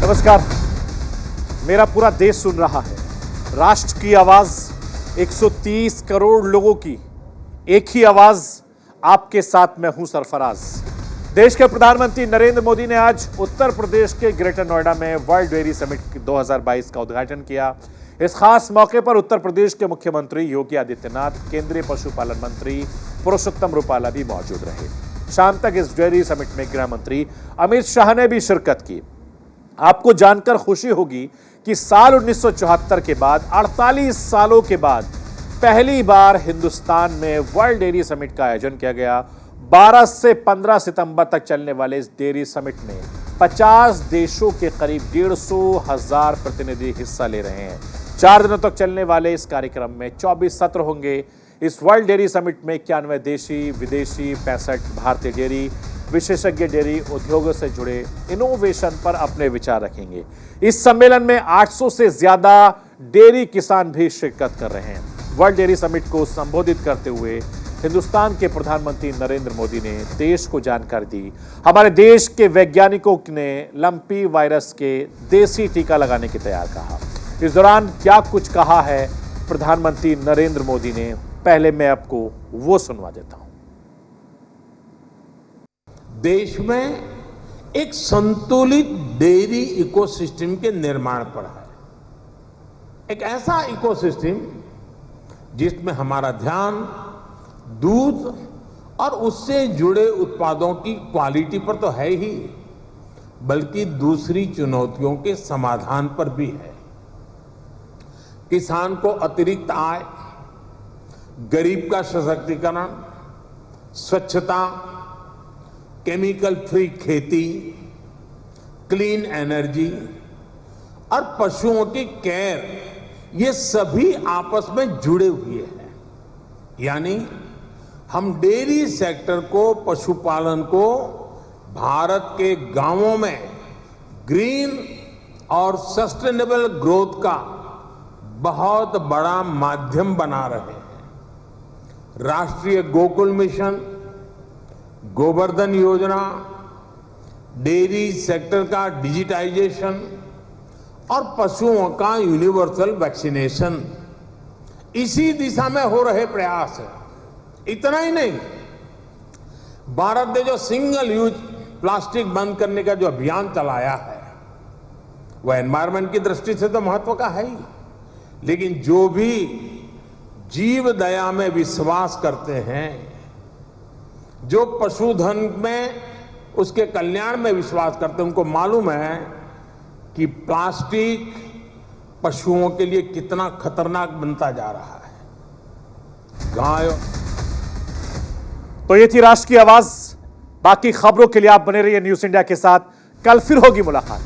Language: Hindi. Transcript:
नमस्कार। मेरा पूरा देश सुन रहा है। राष्ट्र की आवाज 130 करोड़ लोगों की एक ही आवाज, आपके साथ मैं हूं सरफराज। देश के प्रधानमंत्री नरेंद्र मोदी ने आज उत्तर प्रदेश के ग्रेटर नोएडा में वर्ल्ड डेयरी समिट 2022 का उद्घाटन किया। इस खास मौके पर उत्तर प्रदेश के मुख्यमंत्री योगी आदित्यनाथ, केंद्रीय पशुपालन मंत्री पुरुषोत्तम रुपाला भी मौजूद रहे। शाम तक इस डेयरी समिट में गृह मंत्री अमित शाह ने भी शिरकत की। आपको जानकर खुशी होगी कि साल 1974 के बाद 48 सालों के बाद पहली बार हिंदुस्तान में वर्ल्ड डेयरी समिट का आयोजन किया गया। 12 से 15 सितंबर तक चलने वाले इस डेयरी समिट में 50 देशों के करीब 150,000 प्रतिनिधि हिस्सा ले रहे हैं। 4 दिनों तक चलने वाले इस कार्यक्रम में 24 सत्र होंगे। इस वर्ल्ड डेयरी समिट में 91 देशी, विदेशी, 65 भारतीय डेयरी विशेषज्ञ डेयरी उद्योगों से जुड़े इनोवेशन पर अपने विचार रखेंगे। इस सम्मेलन में 800 से ज्यादा डेयरी किसान भी शिरकत कर रहे हैं। वर्ल्ड डेयरी समिट को संबोधित करते हुए हिंदुस्तान के प्रधानमंत्री नरेंद्र मोदी ने देश को जानकारी दी। हमारे देश के वैज्ञानिकों ने लंपी वायरस के देसी टीका लगाने की तैयार कहा। इस दौरान क्या कुछ कहा है प्रधानमंत्री नरेंद्र मोदी ने, पहले मैं आपको वो सुनवा देता हूं। देश में एक संतुलित डेयरी इकोसिस्टम के निर्माण पर है। एक ऐसा इकोसिस्टम जिसमें हमारा ध्यान दूध और उससे जुड़े उत्पादों की क्वालिटी पर तो है ही, बल्कि दूसरी चुनौतियों के समाधान पर भी है। किसान को अतिरिक्त आय, गरीब का सशक्तिकरण, स्वच्छता, केमिकल फ्री खेती, क्लीन एनर्जी और पशुओं की केयर, ये सभी आपस में जुड़े हुए हैं। यानी हम डेयरी सेक्टर को, पशुपालन को भारत के गांवों में ग्रीन और सस्टेनेबल ग्रोथ का बहुत बड़ा माध्यम बना रहे हैं। राष्ट्रीय गोकुल मिशन, गोवर्धन योजना, डेयरी सेक्टर का डिजिटाइजेशन और पशुओं का यूनिवर्सल वैक्सीनेशन, इसी दिशा में हो रहे प्रयास है। इतना ही नहीं, भारत ने जो सिंगल यूज प्लास्टिक बंद करने का जो अभियान चलाया है, वह एनवायरमेंट की दृष्टि से तो महत्व का है ही, लेकिन जो भी जीव दया में विश्वास करते हैं, जो पशुधन में उसके कल्याण में विश्वास करते हैं, उनको मालूम है कि प्लास्टिक पशुओं के लिए कितना खतरनाक बनता जा रहा है। गाय तो ये थी राष्ट्र की आवाज। बाकी खबरों के लिए आप बने रहिए न्यूज़ इंडिया के साथ। कल फिर होगी मुलाकात।